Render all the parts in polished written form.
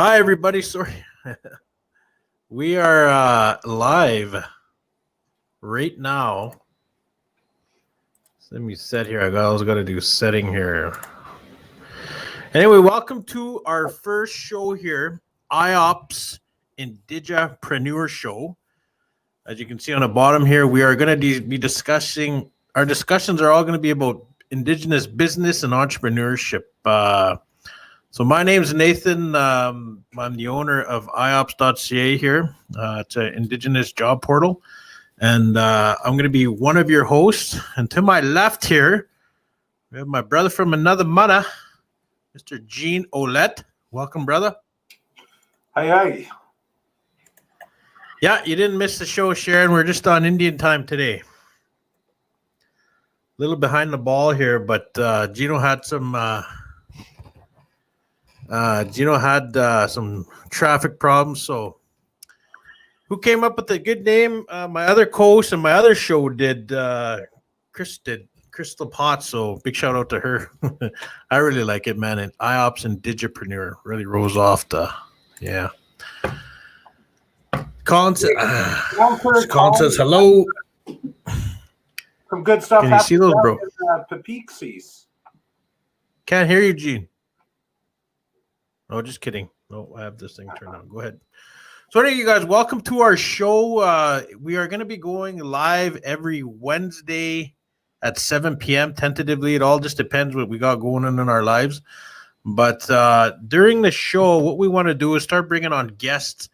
Hi, everybody. Sorry. We are live right now. Let me set here. I was got to do setting here. Anyway, welcome to our first show here, IOPPS Indigipreneur show. As you can see on the bottom here, we are going to be discussing, our discussions are all going to be about Indigenous business and entrepreneurship. So my name is Nathan. I'm the owner of IOPPS.ca here. It's an Indigenous job portal. And I'm going to be one of your hosts. And to my left here, we have my brother from another mother, Mr. Gene Olette. Welcome, brother. Hi. Yeah, you didn't miss the show, Sharon. We're just on Indian time today. A little behind the ball here, but Gino had some... Gino had some traffic problems, so who came up with the good name? My other co-host and my other show did. Crystal Potts, so big shout out to her. I really like it, man. And IOPPS and Indigipreneur really rolls off the, yeah. Colin says hello. Some good stuff. Can you see those, bro? Pepeeksies. Can't hear you, Gene. Oh, just kidding. No, I have this thing turned on. Go ahead. So anyway, you guys, welcome to our show. We are going to be going live every Wednesday at 7 p.m. tentatively. It all just depends what we got going on in our lives. But during the show, what we want to do is start bringing on guests.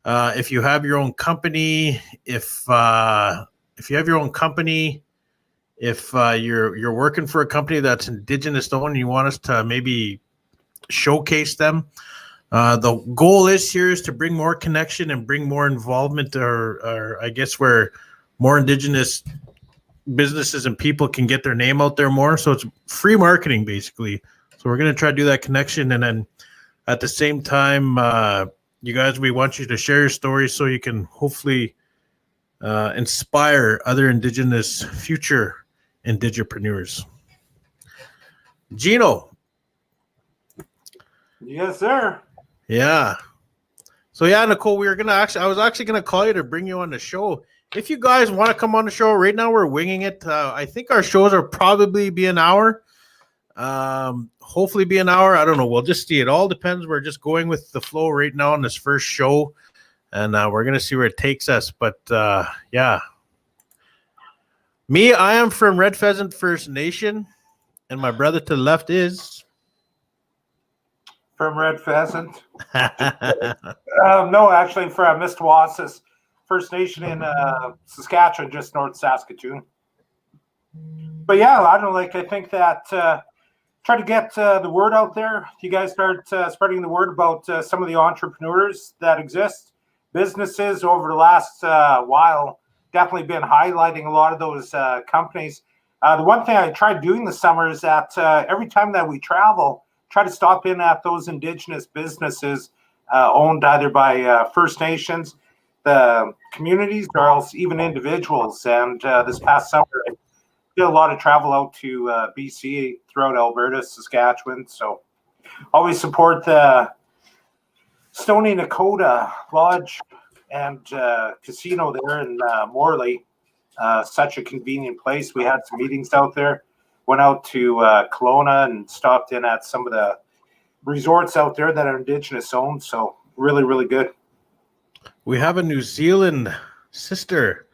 If you have your own company, if you have your own company, if you're working for a company that's Indigenous owned, and you want us to maybe showcase them. The goal is to bring more connection and bring more involvement, or I guess where more Indigenous businesses and people can get their name out there more. So it's free marketing, basically. So we're going to try to do that connection. And then at the same time, you guys, we want you to share your stories so you can hopefully inspire other Indigenous future Indigipreneurs. Gino. Yes, sir. Yeah. So yeah, Nicole, I was actually gonna call you to bring you on the show. If you guys want to come on the show, right now we're winging it. I think our shows are probably be an hour. Hopefully be an hour. I don't know. We'll just see. It all depends. We're just going with the flow right now on this first show, and we're gonna see where it takes us. But yeah. Me, I am from Red Pheasant First Nation, and my brother to the left is from Red Pheasant. No, actually from Mistawassis First Nation in Saskatchewan, just north of Saskatoon. But yeah, I think that try to get the word out there. You guys start spreading the word about some of the entrepreneurs that exist. Businesses over the last while definitely been highlighting a lot of those companies. The one thing I tried doing this summer is that every time that we travel, try to stop in at those Indigenous businesses owned either by First Nations, the communities, or else even individuals. And this past summer, I did a lot of travel out to BC, throughout Alberta, Saskatchewan. So always support the Stony Nakota Lodge and casino there in Morley. Such a convenient place. We had some meetings out there. Went out to Kelowna and stopped in at some of the resorts out there that are Indigenous owned. So really, really good. We have a New Zealand sister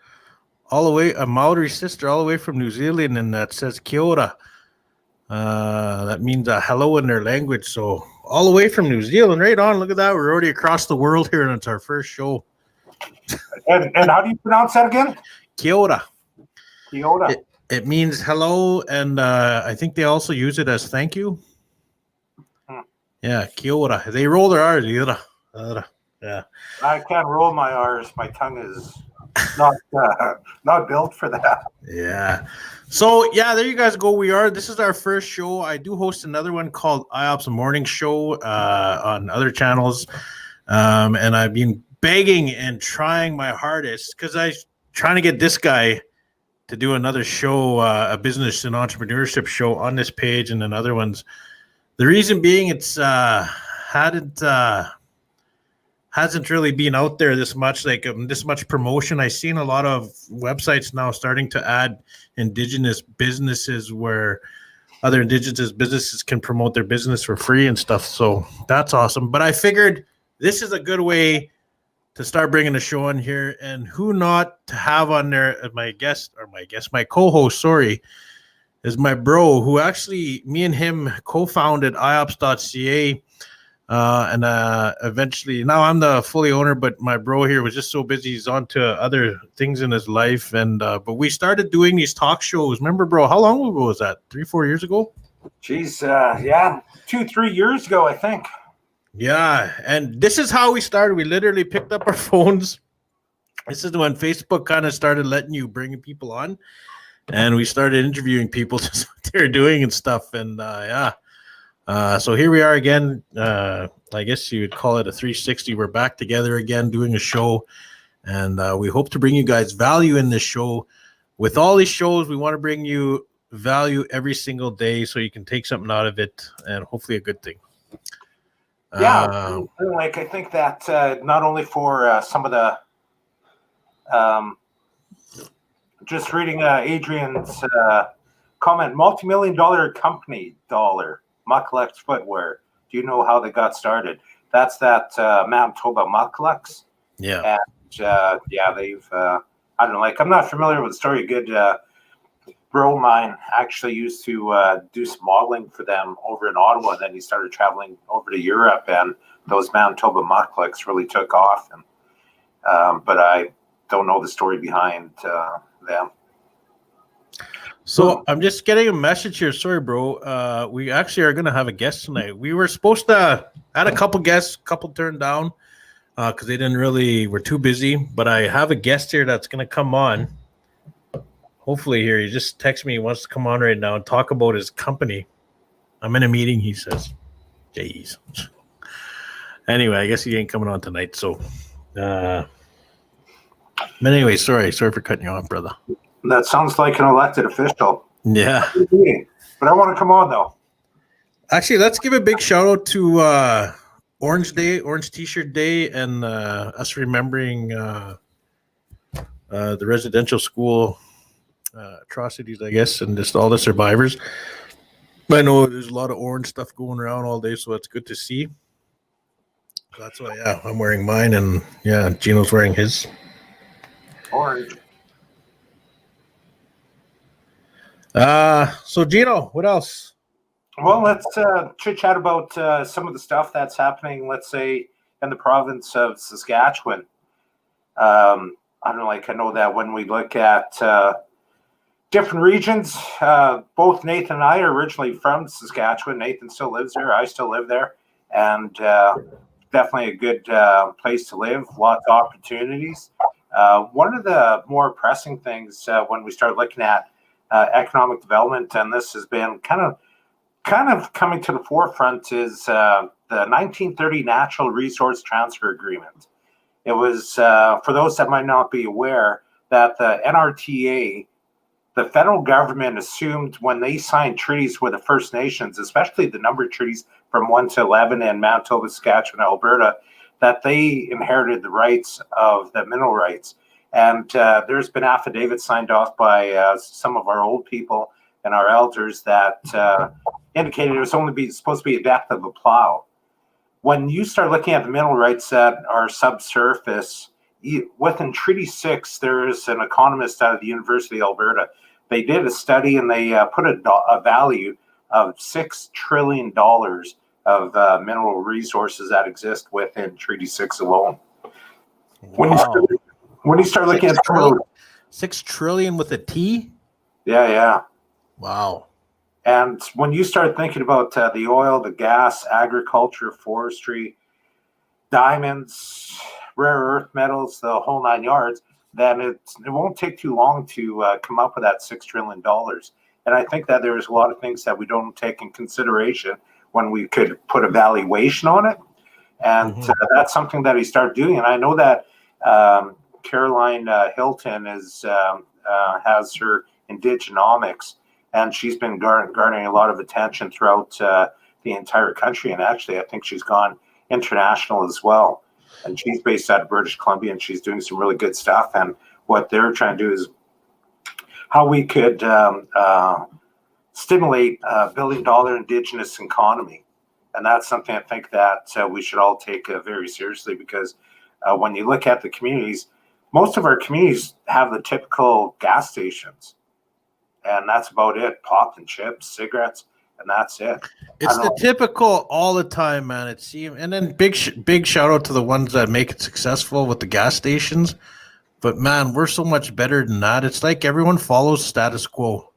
all the way, a Maori sister all the way from New Zealand, and that says Kyora. That means hello in their language. So all the way from New Zealand, right on. Look at that. We're already across the world here, and it's our first show. And how do you pronounce that again? Kyora. Kyora. It means hello, and I think they also use it as thank you. Yeah, Kyora. They roll their R's. Yeah. I can't roll my R's. My tongue is not built for that. Yeah. So yeah, there you guys go. This is our first show. I do host another one called IOPPS Morning Show on other channels, and I've been begging and trying my hardest because I'm trying to get this guy to do another show, a business and entrepreneurship show on this page and then other ones. The reason being it's hadn't hasn't really been out there this much, like this much promotion. I've seen a lot of websites now starting to add Indigenous businesses where other Indigenous businesses can promote their business for free and stuff. So that's awesome. But I figured this is a good way to start bringing the show on here, and who not to have on there as my co-host, sorry, is my bro, who actually, me and him co-founded IOPPS.ca. And eventually, now I'm the fully owner, but my bro here was just so busy. He's on to other things in his life. And but we started doing these talk shows. Remember, bro, how long ago was that? 3-4 years ago? Jeez, yeah, 2-3 years ago, I think. Yeah, and this is how we started. We literally picked up our phones. This is when Facebook kind of started letting you bring people on, and we started interviewing people just what they're doing and stuff. And so here we are again. I guess you would call it a 360. We're back together again doing a show, and we hope to bring you guys value in this show. With all these shows, we want to bring you value every single day so you can take something out of it, and hopefully a good thing. Yeah, I think that not only for some of the just reading Adrian's comment, multi-million-dollar company, DollarMuk collects footwear. Do you know how they got started? That's that Manitoba Muck collects. Yeah. And they've I don't know, I'm not familiar with the story. Good bro of mine actually used to do some modeling for them over in Ottawa, and then he started traveling over to Europe, and those Manitoba Muck collects really took off. And but I don't know the story behind them. So I'm just getting a message here. Sorry, bro. We actually are going to have a guest tonight. We were supposed to had a couple guests, couple turned down because they were too busy. But I have a guest here that's going to come on. Hopefully here. He just texted me. He wants to come on right now and talk about his company. I'm in a meeting, he says. Jeez. Anyway, I guess he ain't coming on tonight. So, but anyway, sorry for cutting you off, brother. That sounds like an elected official. Yeah. But I want to come on, though. Actually, let's give a big shout out to Orange T-shirt Day, and us remembering the residential school atrocities, I guess, and just all the survivors. I know there's a lot of orange stuff going around all day, so it's good to see. That's why, I'm wearing mine, and Gino's wearing his. Orange. So Gino, what else? Well, let's chit chat about some of the stuff that's happening, let's say, in the province of Saskatchewan. I don't know, I know that when we look at different regions, both Nathan and I are originally from Saskatchewan. Nathan still lives there. I still live there. And definitely a good place to live, lots of opportunities. One of the more pressing things when we start looking at economic development, and this has been kind of coming to the forefront, is the 1930 Natural Resource Transfer Agreement. It was, for those that might not be aware, that the NRTA, the federal government, assumed when they signed treaties with the First Nations, especially the number of treaties from 1 to 11 in Manitoba, Saskatchewan, Alberta, that they inherited the rights of the mineral rights. And there's been affidavits signed off by some of our old people and our elders that indicated it was only supposed to be a depth of a plow. When you start looking at the mineral rights that are subsurface, within Treaty 6, there is an economist out of the University of Alberta. They did a study, and they put a value of $6 trillion of mineral resources that exist within Treaty 6 alone. Wow. When you start looking at $6 trillion with a T? Yeah. Wow. And when you start thinking about the oil, the gas, agriculture, forestry, diamonds, rare earth metals, the whole 9 yards, then it won't take too long to come up with that $6 trillion. And I think that there's a lot of things that we don't take in consideration when we could put a valuation on it. And that's something that he started doing. And I know that Caroline Hilton has her Indiginomics, and she's been garnering a lot of attention throughout the entire country. And actually, I think she's gone international as well. and she's based out of British Columbia, and she's doing some really good stuff. And what they're trying to do is how we could stimulate a $1 billion Indigenous economy. And that's something I think that we should all take very seriously, because when you look at the communities, most of our communities have the typical gas stations, and that's about it. Pop and chips, cigarettes, and that's it. It's the typical all the time, man. It seems, and then big shout out to the ones that make it successful with the gas stations. But man, we're so much better than that. It's like everyone follows status quo,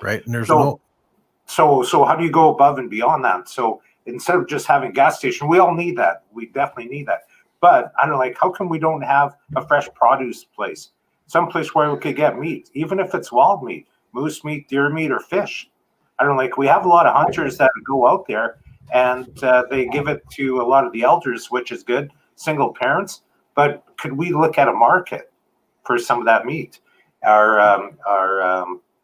right? And there's so how do you go above and beyond that? So instead of just having gas station, we all need that. We definitely need that. But I don't know, like, how come we don't have a fresh produce place? Some place where we could get meat, even if it's wild meat, moose meat, deer meat, or fish. I don't know, like, we have a lot of hunters that go out there and they give it to a lot of the elders, which is good, single parents. But could we look at a market for some of that meat, our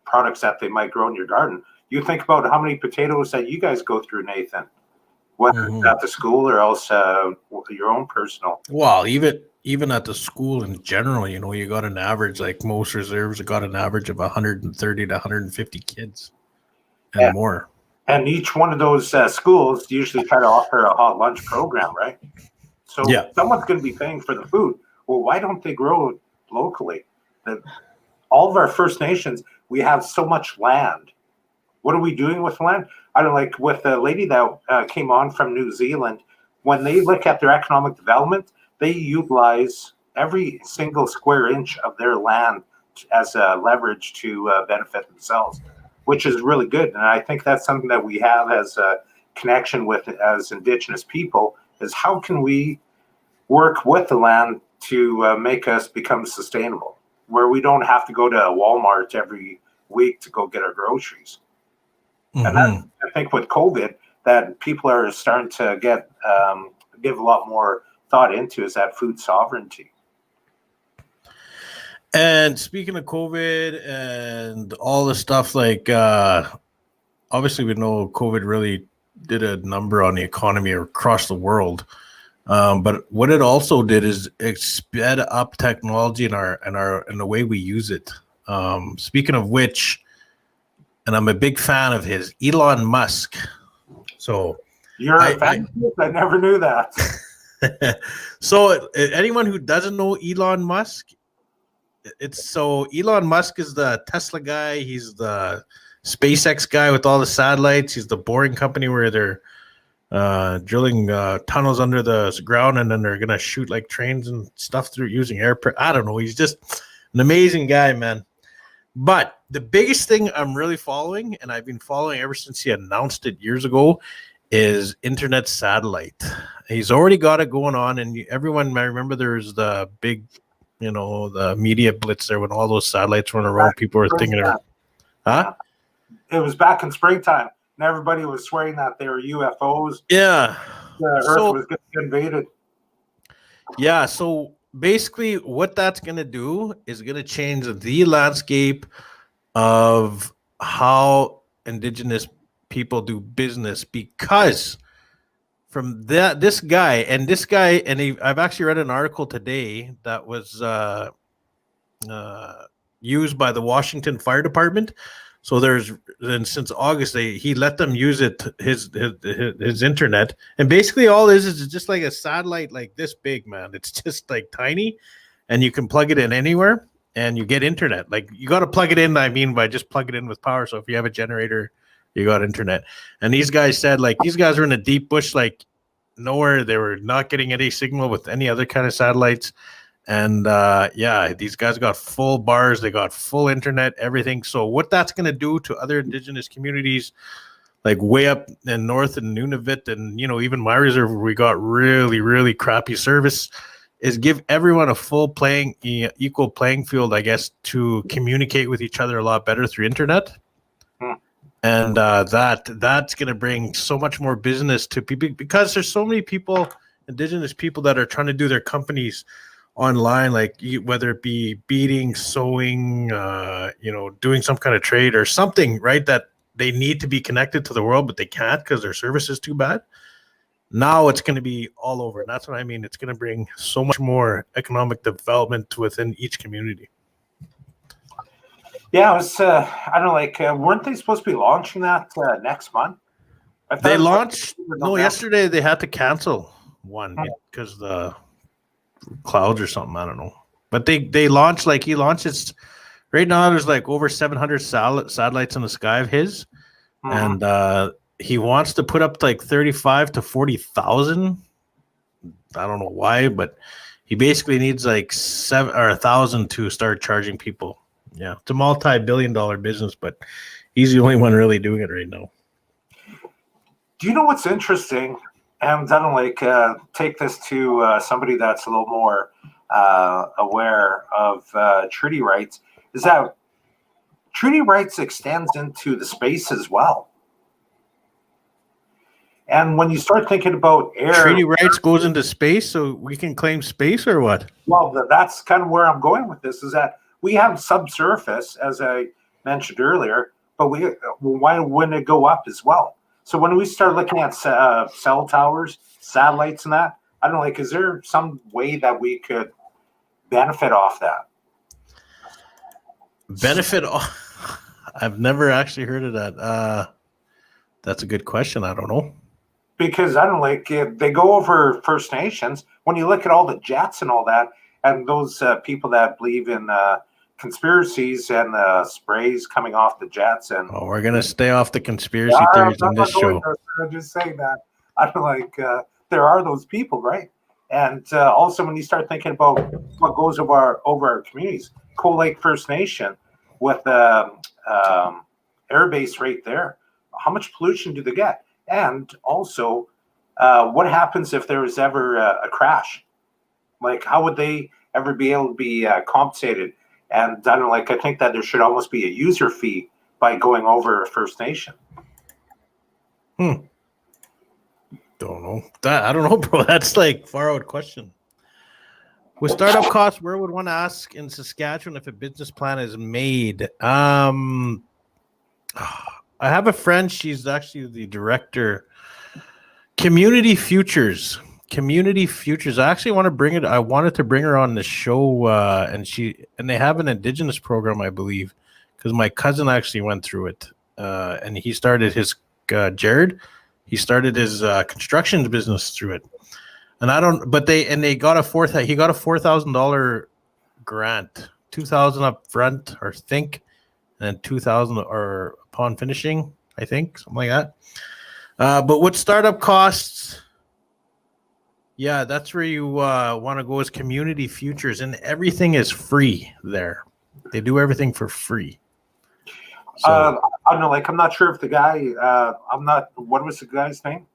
products that they might grow in your garden? You think about how many potatoes that you guys go through, Nathan, whether it's at the school or else your own personal. Well, even at the school in general, you know, you got an average, like most reserves got an average of 130 to 150 kids and more. And each one of those schools usually try to offer a hot lunch program, right? So someone's going to be paying for the food. Well, why don't they grow it locally? All of our First Nations, we have so much land. What are we doing with land? I don't like with the lady that came on from New Zealand, when they look at their economic development, they utilize every single square inch of their land as a leverage to benefit themselves, which is really good. And I think that's something that we have as a connection with as Indigenous people, is how can we work with the land to make us become sustainable, where we don't have to go to Walmart every week to go get our groceries. And I think with COVID, that people are starting to give a lot more thought into is that food sovereignty. And speaking of COVID and all the stuff, like obviously we know COVID really did a number on the economy across the world. But what it also did is it sped up technology in the way we use it. Speaking of which, and I'm a big fan of his, Elon Musk. So you're a fan? I never knew that. So anyone who doesn't know Elon Musk, Elon Musk is the Tesla guy. He's the SpaceX guy with all the satellites. He's the Boring Company where they're drilling tunnels under the ground, and then they're gonna shoot like trains and stuff through using airport. I don't know. He's just an amazing guy, man. But the biggest thing I'm really following, and I've been following ever since he announced it years ago, is internet satellite. He's already got it going on, and everyone might remember there's the big, you know, the media blitz there when all those satellites went around. People were thinking, it was back in springtime, and everybody was swearing that they were UFOs. Yeah, the Earth was getting invaded. Yeah, so basically what that's going to do is going to change the landscape of how Indigenous people do business, because from this guy, I've actually read an article today that was used by the Washington Fire Department. So since August, he let them use his internet, and basically all it is just like a satellite like this big, man. It's just like tiny, and you can plug it in anywhere, and you get internet. Like you got to plug it in. I mean, by just plug it in with power. So if you have a generator, you got internet. And these guys said like these guys were in a deep bush, like nowhere. They were not getting any signal with any other kind of satellites. And these guys got full bars, they got full internet, everything. So what that's going to do to other Indigenous communities, like way up in north in Nunavut, and you know, even my reserve where we got really, really crappy service, is give everyone a full equal playing field, I guess, to communicate with each other a lot better through internet. And that's going to bring so much more business to people, because there's so many people, Indigenous people, that are trying to do their companies online, like whether it be beading, sewing, doing some kind of trade or something, right? That they need to be connected to the world, but they can't because their service is too bad. Now it's going to be all over. And that's what I mean. It's going to bring so much more economic development within each community. Yeah, it was, I don't know, like, weren't they supposed to be launching that next month? They launched, no, yesterday they had to cancel one because the clouds or something. I don't know. But they launched, like he launched it. Right now there's like over 700 satellites in the sky of his. And he wants to put up like 35 to 40,000. I don't know why, but he basically needs like 1,000 to start charging people. Yeah, it's a multi-billion-dollar business, but he's the only one really doing it right now. Do you know what's interesting? And I don't like take this to somebody that's a little more aware of treaty rights. Is that treaty rights extends into the space as well? And when you start thinking about treaty rights goes into space, so we can claim space or what? Well, that's kind of where I'm going with this. Is that we have subsurface, as I mentioned earlier, but why wouldn't it go up as well? So when we start looking at cell towers, satellites, and that, I don't know, like, is there some way that we could benefit off that? Benefit off? I've never actually heard of that. That's a good question. I don't know. Because I don't like they go over First Nations. When you look at all the jets and all that, and those people that believe in conspiracies and sprays coming off the jets, and we're gonna stay off the conspiracy theories in this show. I'm just saying that I don't like there are those people, right? And also when you start thinking about what goes over our communities, Coal Lake First Nation with air base right there, how much pollution do they get? And also, what happens if there was ever a crash? Like, how would they ever be able to be compensated? And I don't know, like, I think that there should almost be a user fee by going over a First Nation. Don't know. I don't know, bro. That's like far out question. With startup costs, where would one ask in Saskatchewan if a business plan is made? I have a friend. She's actually the director. Community Futures. I actually want to bring it. I wanted to bring her on the show, and they have an Indigenous program, I believe, because my cousin actually went through it, and he started his Jared. He started his construction business through it, and I don't. But they got he got a $4,000 grant, $2,000 up front, or think, and then $2,000 or upon finishing, I think, something like that. But what startup costs? Yeah, that's where you want to go as Community Futures, and everything is free there. They do everything for free. So, I don't know, like, I'm not sure if the guy, what was the guy's name?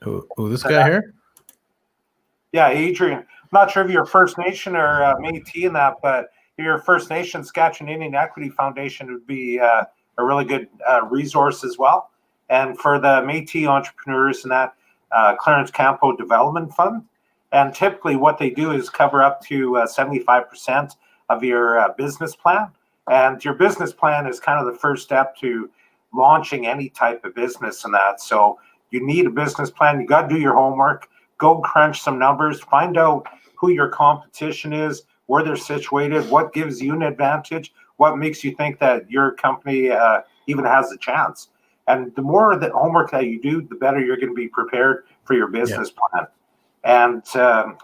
Who this guy here? Yeah, Adrian. I'm not sure if you're First Nation or Métis in that, but if you're First Nation, Saskatchewan Indian Equity Foundation would be a really good resource as well. And for the Métis entrepreneurs and that, Clarence Campo Development Fund. And typically what they do is cover up to 75% of your business plan. And your business plan is kind of the first step to launching any type of business and that. So you need a business plan. You got to do your homework, go crunch some numbers, find out who your competition is, where they're situated, what gives you an advantage, what makes you think that your company even has a chance. And the more the homework that you do, the better you're going to be prepared for your business plan. And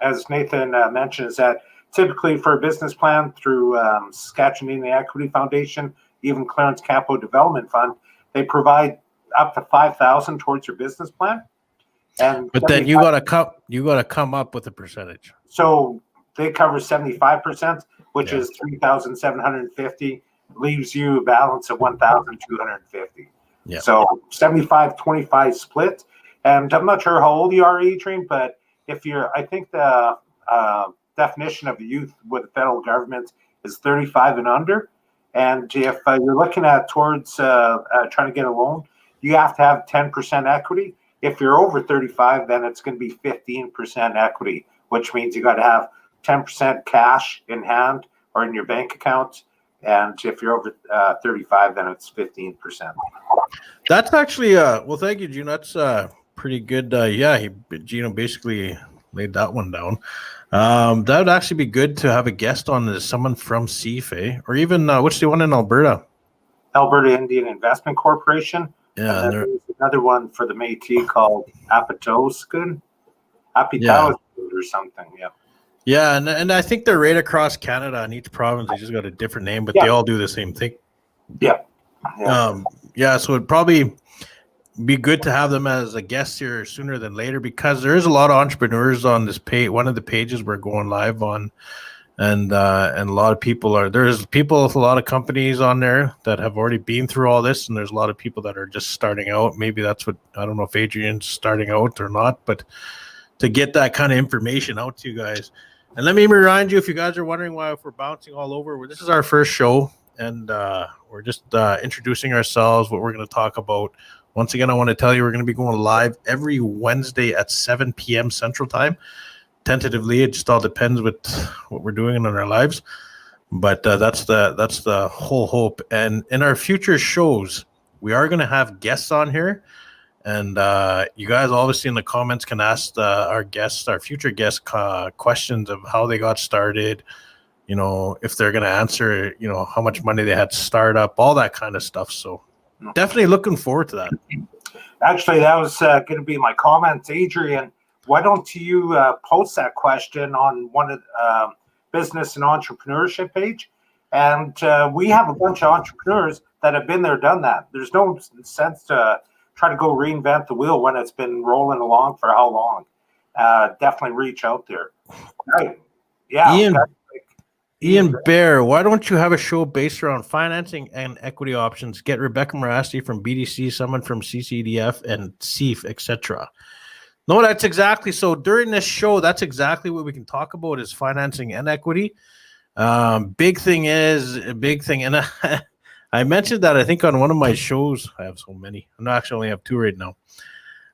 as Nathan mentioned, is that typically for a business plan through Saskatchewan Indian Equity Foundation, even Clarence Campo Development Fund, they provide up to $5,000 towards your business plan. But then you got to come up with a percentage. So they cover 75%, which is $3,750, leaves you a balance of $1,250. Yeah. So 75-25 split. And I'm not sure how old you are, Adrian, but if you're, I think the definition of youth with the federal government is 35 and under. And if you're looking at towards trying to get a loan, you have to have 10% equity. If you're over 35, then it's going to be 15% equity, which means you got to have 10% cash in hand or in your bank account. And if you're over 35, then it's 15%. That's actually, well, thank you, June. That's pretty good. Gino basically laid that one down. That would actually be good to have a guest on this, someone from CFA, or even what's the one in Alberta? Alberta Indian Investment Corporation. Yeah, And then there's another one for the Métis called Apatoskun or something. Yeah. Yeah, and I think they're right across Canada. In each province, they just got a different name, but they all do the same thing. Yeah. So it'd probably be good to have them as a guest here sooner than later, because there is a lot of entrepreneurs on this page. One of the pages we're going live on, and a lot of people there's people with a lot of companies on there that have already been through all this, and there's a lot of people that are just starting out. Maybe that's what, I don't know if Adrian's starting out or not, but to get that kind of information out to you guys. And let me remind you, if you guys are wondering why we're bouncing all over, this is our first show, and we're just introducing ourselves, what we're going to talk about. Once again, I want to tell you we're going to be going live every Wednesday at 7 p.m. Central Time. Tentatively, it just all depends with what we're doing in our lives, but that's the whole hope. And in our future shows, we are going to have guests on here. And you guys obviously in the comments can ask our future guests, questions of how they got started, if they're going to answer, how much money they had to start up, all that kind of stuff. So definitely looking forward to that. Actually, that was going to be my comments. Adrian, why don't you post that question on one of the business and entrepreneurship page? And we have a bunch of entrepreneurs that have been there, done that. There's no sense to try to go reinvent the wheel when it's been rolling along for how long. Definitely reach out there. Right. Yeah. Ian Bear, why don't you have a show based around financing and equity options? Get Rebecca Morasti from BDC, someone from CCDF and CEF, etc. No, that's exactly. So during this show, that's exactly what we can talk about is financing and equity. Big thing. And I mentioned that, I think, on one of my shows. I have so many. I actually only have two right now.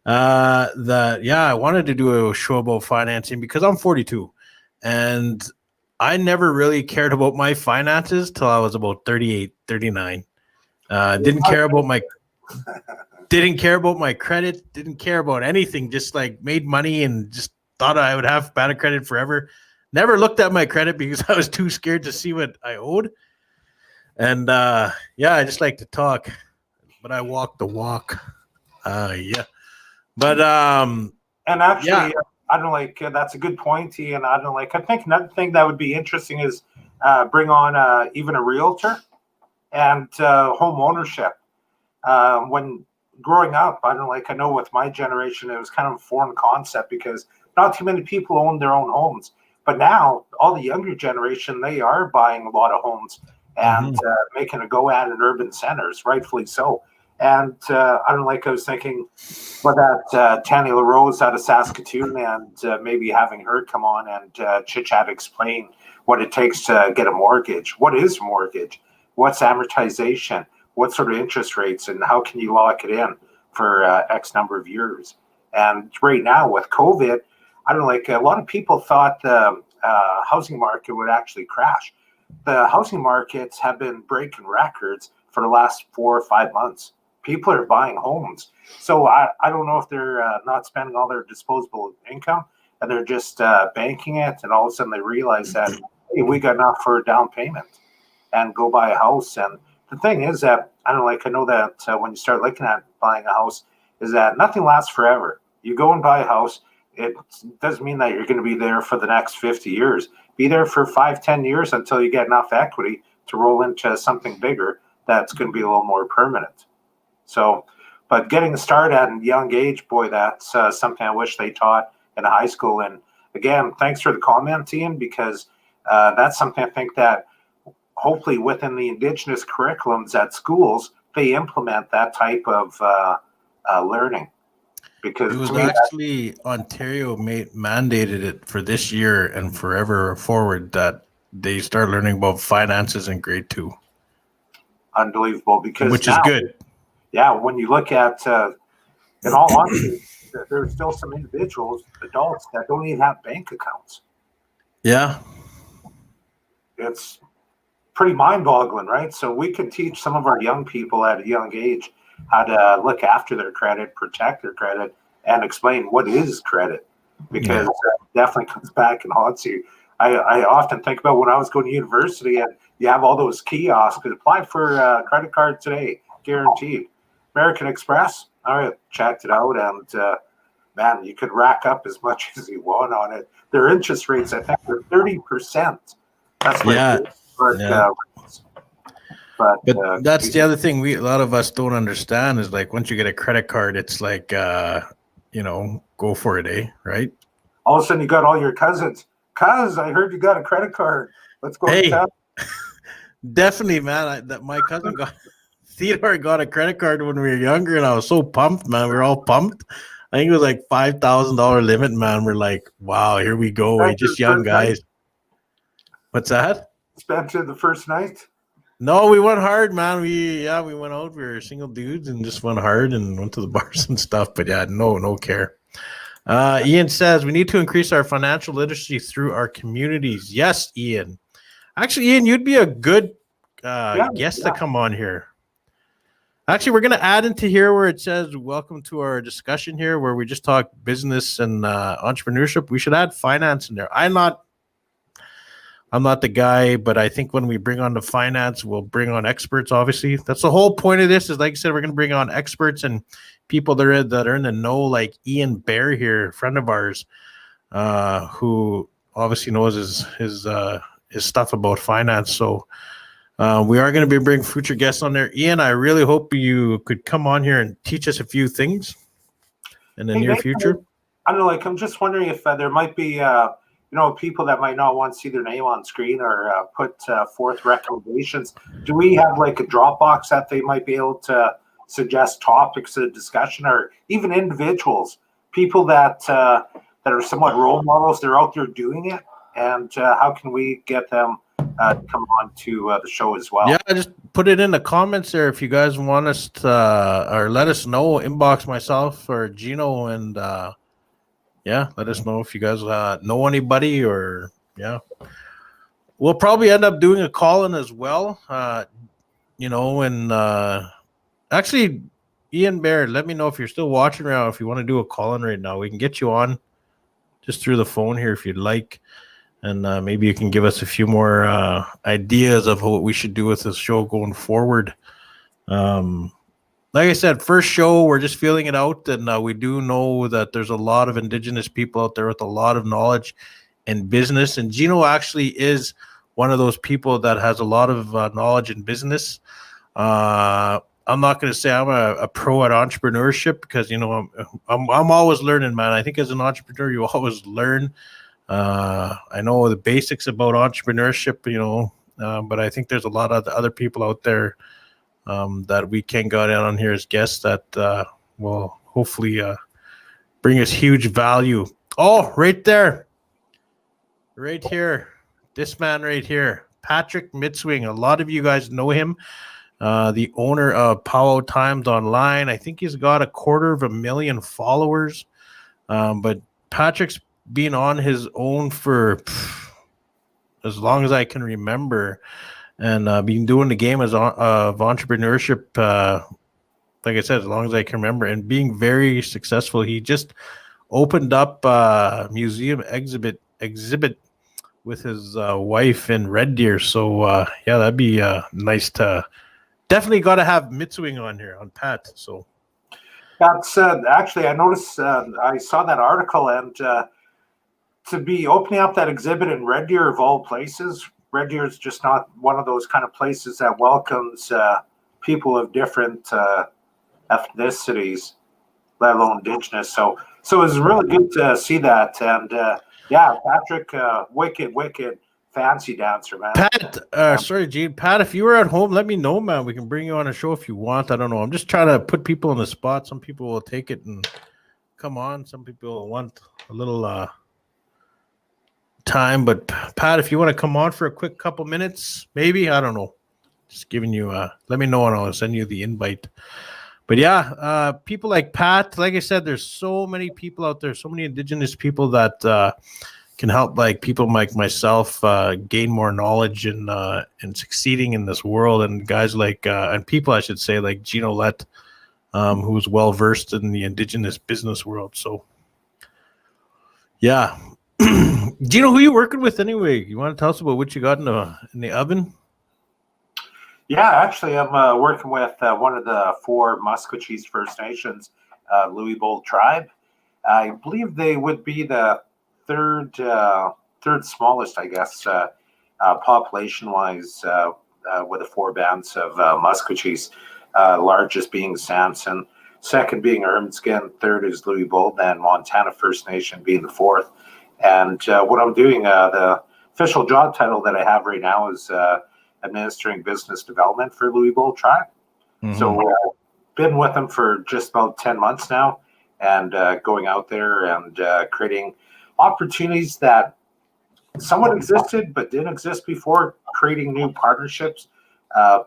I wanted to do a show about financing because I'm 42 and I never really cared about my finances till I was about 38, 39. Didn't care about my credit, didn't care about anything, just like made money and just thought I would have bad credit forever. Never looked at my credit because I was too scared to see what I owed. And I just like to talk, but I walk the walk. But and actually, I don't like that's a good point, Ian. I don't like. I think another thing that would be interesting is bring on even a realtor and home ownership. When growing up, I don't like. I know with my generation, it was kind of a foreign concept because not too many people own their own homes. But now, all the younger generation, they are buying a lot of homes and making a go at in urban centers, rightfully so. And I don't like, I was thinking about that Tanya LaRose out of Saskatoon and maybe having her come on and chit-chat, explain what it takes to get a mortgage. What is a mortgage? What's amortization? What sort of interest rates? And how can you lock it in for X number of years? And right now with COVID, I don't like, a lot of people thought the housing market would actually crash. The housing markets have been breaking records for the last 4 or 5 months. People are buying homes. So I don't know if they're not spending all their disposable income and they're just banking it. And all of a sudden they realize that, hey, we got enough for a down payment and go buy a house. And the thing is that, I know that when you start looking at buying a house is that nothing lasts forever. You go and buy a house. It doesn't mean that you're going to be there for the next 50 years. Be there for 5-10 years until you get enough equity to roll into something bigger that's going to be a little more permanent. So, but getting a start at a young age, boy, that's something I wish they taught in high school. And again, thanks for the comment, Ian, because that's something I think that hopefully within the Indigenous curriculums at schools, they implement that type of learning. Because it was actually Ontario mandated it for this year and forever forward that they start learning about finances in grade 2. Unbelievable, because which is good. Yeah, when you look at, in all honesty, there's still some individuals, adults, that don't even have bank accounts. Yeah. It's pretty mind-boggling, right? So we could teach some of our young people at a young age how to look after their credit, protect their credit, and explain what is credit, because it definitely comes back and haunts you. I often think about when I was going to university and you have all those kiosks. Apply for a credit card today, guaranteed. American Express, all right, checked it out, and man, you could rack up as much as you want on it. Their interest rates, I think, are 30%. That's But that's the other thing a lot of us don't understand is like once you get a credit card, it's like go for it, right? All of a sudden, you got all your cousins. Cuz, I heard you got a credit card. Let's go. Hey, definitely, man. My cousin Theodore got a credit card when we were younger, and I was so pumped, man. We were all pumped. I think it was like $5,000 limit, man. We're like, wow, here we go. We're just young guys. What's that? Spent it the first night? No, we went hard, man. We went out. We were single dudes and just went hard and went to the bars and stuff. But yeah, no care. Ian says we need to increase our financial literacy through our communities. Yes, Ian. Actually, Ian, you'd be a good guest to come on here. Actually, we're going to add into here where it says, welcome to our discussion here, where we just talk business and entrepreneurship. We should add finance in there. I'm not the guy, but I think when we bring on the finance, we'll bring on experts, obviously. That's the whole point of this is, like I said, we're going to bring on experts and people that are in the know, like Ian Bear here, a friend of ours, who obviously knows his stuff about finance. So we are going to be bringing future guests on there. Ian, I really hope you could come on here and teach us a few things in the near future. I don't know, like I'm just wondering if there might be people that might not want to see their name on screen or put forth recommendations. Do we have like a Dropbox that they might be able to suggest topics of discussion, or even individuals, people that are somewhat role models? They're out there doing it, and how can we get them to come on to the show as well? Yeah, just put it in the comments there if you guys want us to, or let us know. Inbox myself or Gino, and let us know if you guys know anybody, or we'll probably end up doing a call-in as well. Actually, Ian Bear, let me know if you're still watching around. If you want to do a call-in right now, we can get you on just through the phone here if you'd like. And maybe you can give us a few more ideas of what we should do with this show going forward. Like I said, first show, we're just feeling it out. And we do know that there's a lot of Indigenous people out there with a lot of knowledge in business. And Gino actually is one of those people that has a lot of knowledge in business. I'm not going to say I'm a pro at entrepreneurship, because, I'm always learning, man. I think as an entrepreneur, you always learn. I know the basics about entrepreneurship, but I think there's a lot of other people out there that we can get on here as guests that will hopefully bring us huge value. Oh, right there. Right here. This man right here, Patrick Mitzwing. A lot of you guys know him. The owner of Powwow Times Online. I think he's got 250,000 followers. But Patrick's been on his own for as long as I can remember, and been doing the game of entrepreneurship, like I said, as long as I can remember, and being very successful. He just opened up a museum exhibit with his wife in Red Deer. So that'd be nice to. Definitely got to have Mitzwing on here, on Pat. So that's actually, I noticed, I saw that article, and to be opening up that exhibit in Red Deer of all places, Red Deer is just not one of those kind of places that welcomes people of different ethnicities, let alone Indigenous. So it was really good to see that. And Patrick, wicked fancy dancer, man. Pat, sorry, Gene. Pat, if you were at home, let me know, man. We can bring you on a show if you want. I don't know. I'm just trying to put people on the spot. Some people will take it and come on. Some people want a little time. But Pat, if you want to come on for a quick couple minutes, maybe, I don't know. Just giving you let me know and I'll send you the invite. But people like Pat, like I said, there's so many people out there, so many Indigenous people that can help like people like myself gain more knowledge and succeeding in this world. And guys like and people, I should say, like Gino Lett, who's well versed in the Indigenous business world. So, yeah. Do you know who you're working with anyway? You want to tell us about what you got in the oven? Yeah, actually, I'm working with one of the 4 Musqueam First Nations, Louis Bold tribe. I believe they would be the third smallest, I guess, population-wise, with the 4 bands of Musqueam, largest being Samson, second being Ermineskin, third is Louis Bold, and Montana First Nation being the 4th. And what I'm doing, the official job title that I have right now is administering business development for Louis Bold tribe. Mm-hmm. So been with them for just about 10 months now, and going out there and creating opportunities that somewhat existed but didn't exist before, creating new partnerships,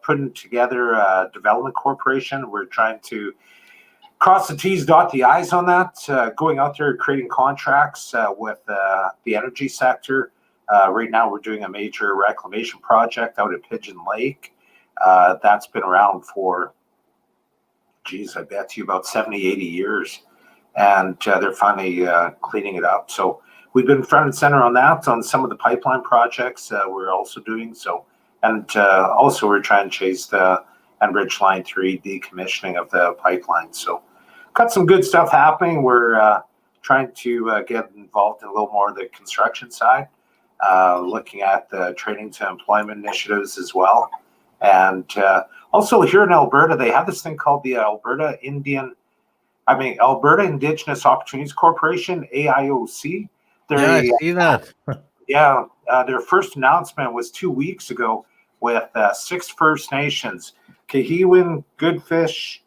putting together a development corporation. We're trying to cross the T's, dot the I's on that, going out there, creating contracts with the energy sector. Right now, we're doing a major reclamation project out at Pigeon Lake. That's been around for, I bet you about 70, 80 years. And they're finally cleaning it up. So we've been front and center on that, on some of the pipeline projects we're also doing. So, and also we're trying to chase the Enbridge Line 3 decommissioning of the pipeline. So got some good stuff happening. We're trying to get involved in a little more of the construction side. Looking at the training to employment initiatives as well. And also here in Alberta, they have this thing called the Alberta Indigenous Opportunities Corporation, AIOC. I see that. Their first announcement was 2 weeks ago with 6 First Nations, Kahiwin, Goodfish,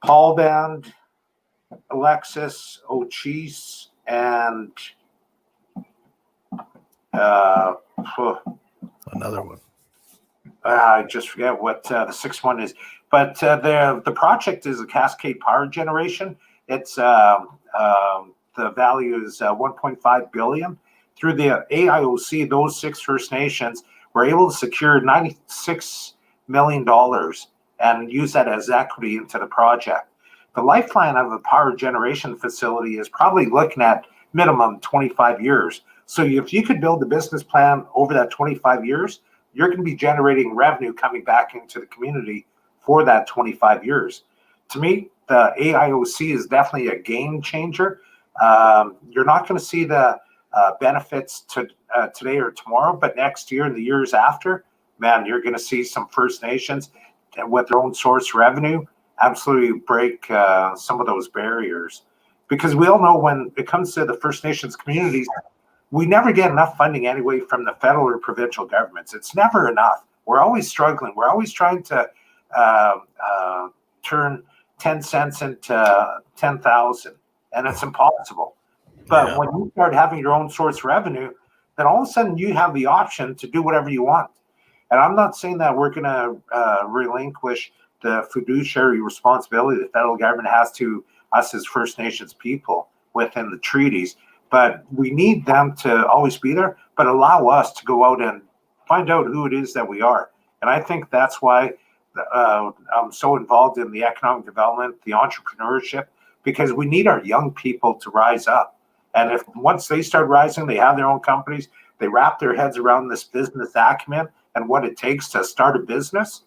Paul Band, Alexis, Ochise, and another one. I just forget what the 6th one is, but the project is a cascade power generation. It's the value is 1.5 billion. Through the AIOC, those 6 First Nations were able to secure $96 million and use that as equity into the project. The lifeline of a power generation facility is probably looking at minimum 25 years. So if you could build a business plan over that 25 years, you're going to be generating revenue coming back into the community for that 25 years. To me, the AIOC is definitely a game changer. You're not going to see the benefits today or tomorrow, but next year and the years after, man, you're going to see some First Nations with their own source revenue absolutely break some of those barriers. Because we all know when it comes to the First Nations communities, we never get enough funding anyway from the federal or provincial governments. It's never enough. We're always struggling. We're always trying to turn 10 cents into 10,000, and it's impossible. But when you start having your own source revenue, then all of a sudden you have the option to do whatever you want. And I'm not saying that we're going to relinquish the fiduciary responsibility the federal government has to us as First Nations people within the treaties. But we need them to always be there, but allow us to go out and find out who it is that we are. And I think that's why I'm so involved in the economic development, the entrepreneurship, because we need our young people to rise up. And if once they start rising, they have their own companies, they wrap their heads around this business acumen and what it takes to start a business,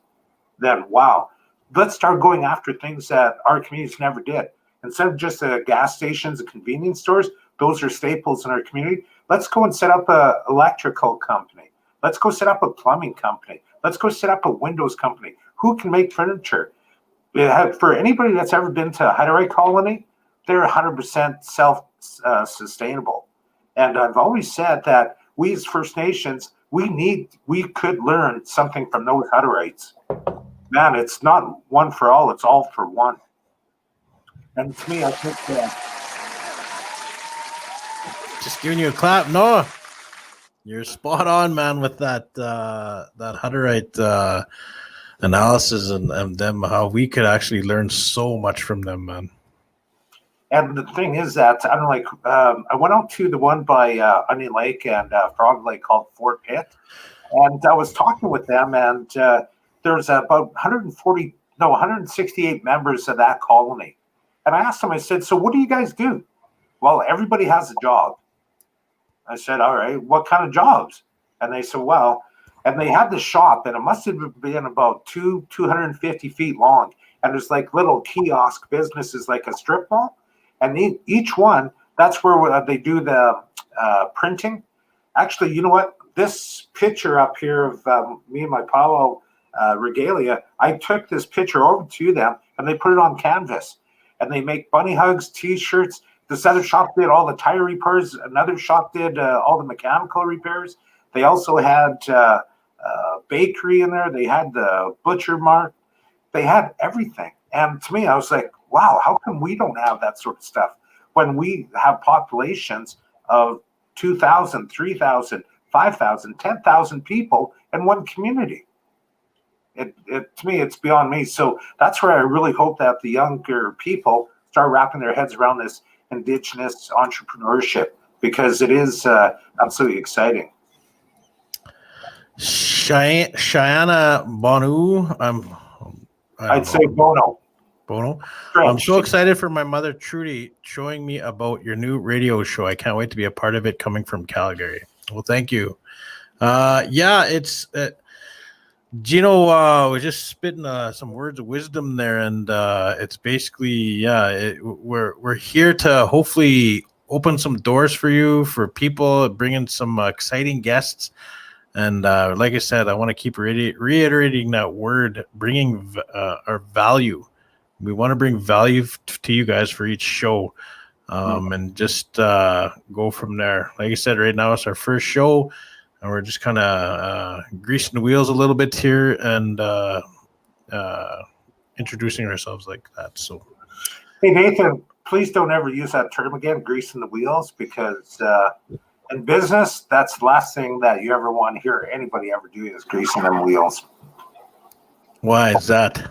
then wow, let's start going after things that our communities never did. Instead of just gas stations and convenience stores, those are staples in our community. Let's go and set up an electrical company. Let's go set up a plumbing company. Let's go set up a windows company. Who can make furniture? For anybody that's ever been to a Hutterite colony, they're 100% self-sustainable. And I've always said that we as First Nations, we could learn something from those Hutterites. Man, it's not one for all, it's all for one. And to me, I think that just giving you a clap. No, you're spot on, man, with that Hutterite analysis and them, how we could actually learn so much from them, man. And the thing is that I went out to the one by Onion Lake and Frog Lake called Fort Pitt, and I was talking with them, and there's about 140 168 members of that colony. And I asked them, I said, so what do you guys do? Well, everybody has a job. I said, all right, what kind of jobs? And they said, well, and they had the shop, and it must have been about 250 feet long. And there's like little kiosk businesses, like a strip mall. And each one, that's where they do the printing. Actually, you know what? This picture up here of me and my Palo regalia, I took this picture over to them, and they put it on canvas. And they make bunny hugs, T-shirts. This other shop did all the tire repairs. Another shop did all the mechanical repairs. They also had bakery in there. They had the butcher mart. They had everything. And to me, I was like, wow, how come we don't have that sort of stuff when we have populations of 2,000, 3,000, 5,000, 10,000 people in one community? To me, it's beyond me. So that's where I really hope that the younger people start wrapping their heads around this Indigenous entrepreneurship, because it is absolutely exciting. Shayana Bonu, I'd say Bono. Bono. French. I'm so excited for my mother Trudy showing me about your new radio show. I can't wait to be a part of it, coming from Calgary. Well, thank you. Yeah, it's Gino was just spitting some words of wisdom there, and it's basically we're here to hopefully open some doors for you, for people, bring in some exciting guests. And like I said, I want to keep reiterating that word, bringing our value. We want to bring value to you guys for each show, and just go from there. Like I said, right now it's our first show, and we're just kind of greasing the wheels a little bit here and introducing ourselves like that. So, hey, Nathan, please don't ever use that term again, greasing the wheels, because in business, that's the last thing that you ever want to hear anybody ever do, is greasing them wheels. Why is that?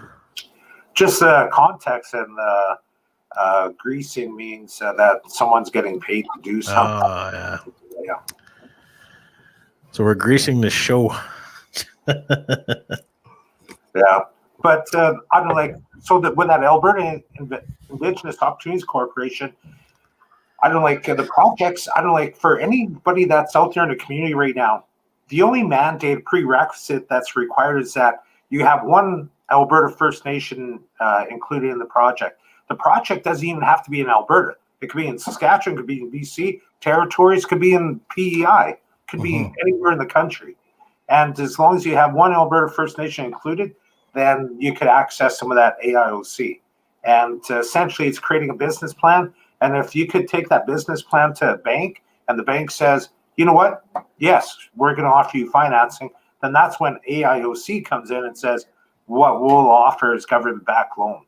Just context, and greasing means that someone's getting paid to do something. Yeah. Yeah. So we're greasing the show. Yeah. But I don't like, so that with that Alberta Indigenous Opportunities Corporation, I don't like the projects. I don't like, for anybody that's out there in the community right now, the only mandate prerequisite that's required is that you have one Alberta First Nation included in the project. The project doesn't even have to be in Alberta. It could be in Saskatchewan, could be in BC, territories, could be in PEI, could be anywhere in the country. And as long as you have one Alberta First Nation included, then you could access some of that AIOC. And essentially, it's creating a business plan. And if you could take that business plan to a bank, and the bank says, you know what, yes, we're going to offer you financing, then that's when AIOC comes in and says, what we'll offer is government-backed loan.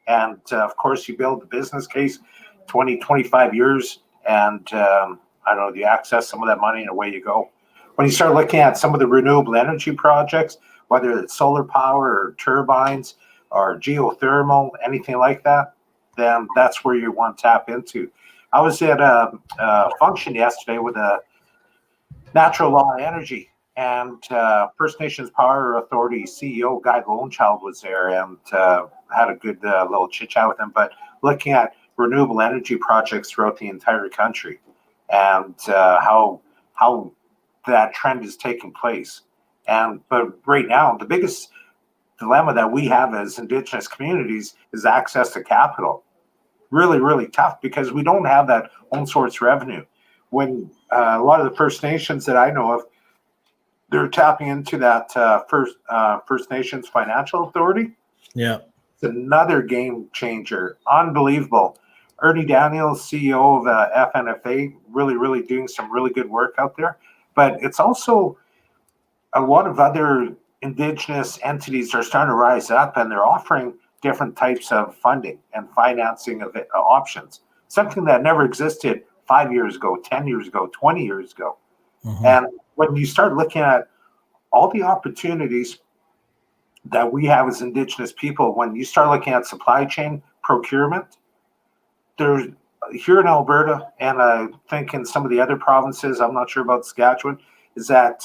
And of course, you build the business case, 20, 25 years, and I don't know, you access some of that money and away you go. When you start looking at some of the renewable energy projects, whether it's solar power or turbines or geothermal, anything like that, then that's where you want to tap into. I was at a function yesterday with a Natural Law Energy, and First Nations Power Authority CEO Guy Lonechild was there, and had a good little chit chat with him. But looking at renewable energy projects throughout the entire country, and how that trend is taking place. But right now, the biggest dilemma that we have as Indigenous communities is access to capital. Really, really tough, because we don't have that own source revenue. When a lot of the First Nations that I know of, they're tapping into that First Nations Financial Authority. Yeah. It's another game changer. Unbelievable. Ernie Daniels, CEO of FNFA, really, really doing some really good work out there. But it's also a lot of other Indigenous entities are starting to rise up, and they're offering different types of funding and financing of options, something that never existed 5 years ago, 10 years ago, 20 years ago. And when you start looking at all the opportunities that we have as Indigenous people, when you start looking at supply chain procurement, there's here in Alberta, and I think in some of the other provinces, I'm not sure about Saskatchewan, is that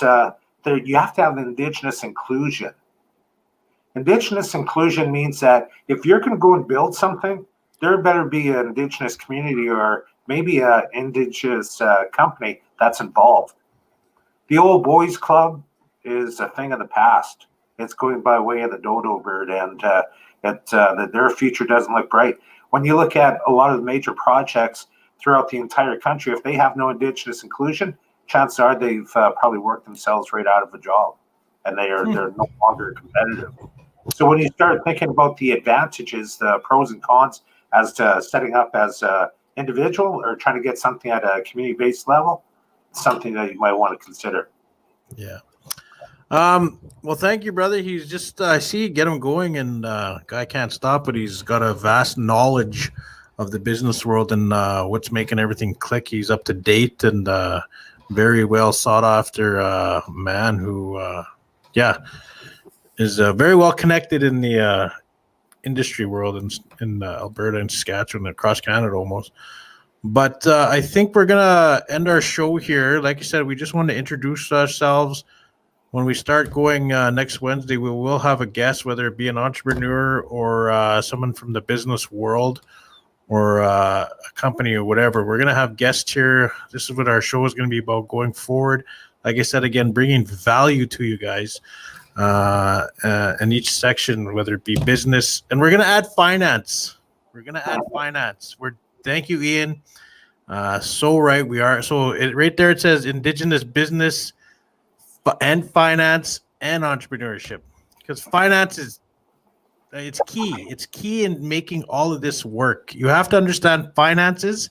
you have to have Indigenous inclusion. Indigenous inclusion means that if you're going to go and build something, there better be an Indigenous community or maybe an Indigenous company that's involved. The old boys club is a thing of the past. It's going by way of the dodo bird, and their future doesn't look bright. When you look at a lot of the major projects throughout the entire country, if they have no Indigenous inclusion, chances are they've probably worked themselves right out of a job, and they're no longer competitive. So when you start thinking about the advantages, the pros and cons as to setting up as an individual or trying to get something at a community-based level, it's something that you might want to consider. Yeah. Well, thank you, brother. He's just, I see you get him going, and guy can't stop, but he's got a vast knowledge of the business world and what's making everything click. He's up to date and very well sought after man who, is very well connected in the industry world in Alberta and Saskatchewan, across Canada almost. But I think we're going to end our show here. Like I said, we just want to introduce ourselves. When we start going next Wednesday, we will have a guest, whether it be an entrepreneur or someone from the business world or a company or whatever. We're going to have guests here. This is what our show is going to be about going forward. Like I said, again, bringing value to you guys in each section, whether it be business. And we're going to add finance. Thank you, Ian. So right, we are. So right there it says Indigenous Business and Finance and Entrepreneurship, because finance it's key. It's key in making all of this work. You have to understand finances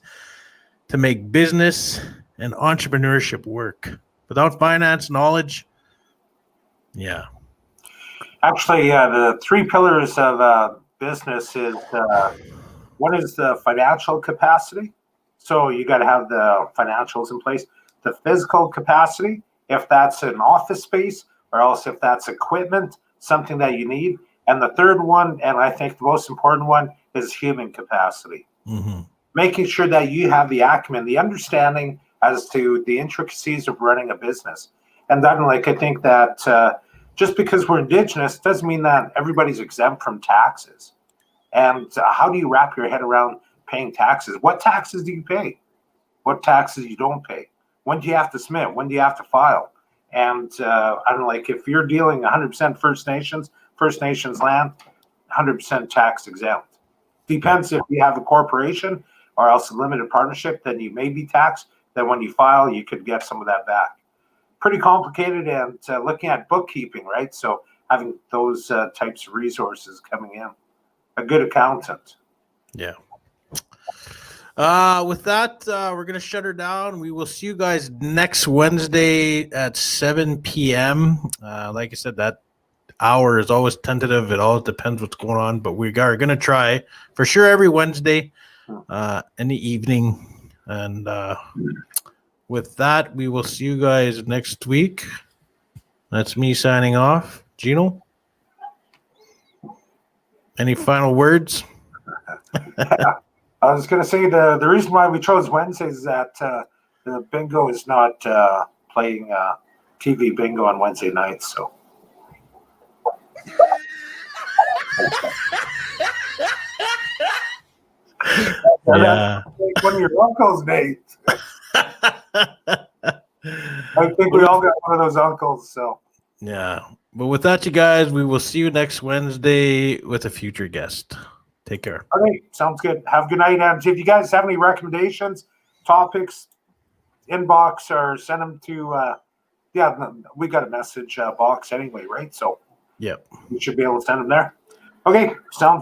to make business and entrepreneurship work. Without finance knowledge, yeah. Actually, the three pillars of business is one is the financial capacity. So you got to have the financials in place. The physical capacity, if that's an office space, or else if that's equipment, something that you need. And the third one, and I think the most important one, is human capacity. Mm-hmm. Making sure that you have the acumen, the understanding as to the intricacies of running a business. And then, I think that just because we're Indigenous doesn't mean that everybody's exempt from taxes. And how do you wrap your head around paying taxes? What taxes do you pay? What taxes you don't pay? When do you have to submit? When do you have to file? And if you're dealing 100% First Nations land, 100% tax exempt. Depends if you have a corporation or else a limited partnership, then you may be taxed. Then when you file, you could get some of that back. Pretty complicated, and looking at bookkeeping, right? So having those types of resources coming in. A good accountant. Yeah. With that, we're going to shut her down. We will see you guys next Wednesday at 7 p.m. Like I said, that hour is always tentative. It all depends what's going on, but we are going to try for sure every Wednesday in the evening. And with that, we will see you guys next week. That's me signing off. Gino, any final words? I was going to say the reason why we chose Wednesdays is that the bingo is not playing TV bingo on Wednesday nights. So. Yeah. One of your uncles, Nate. I think we all got one of those uncles. So. Yeah. But with that, you guys, we will see you next Wednesday with a future guest. Take care. Okay, sounds good. Have a good night. And if you guys have any recommendations, topics, inbox or send them to, we got a message box anyway, right? So yep, you should be able to send them there. Okay, sounds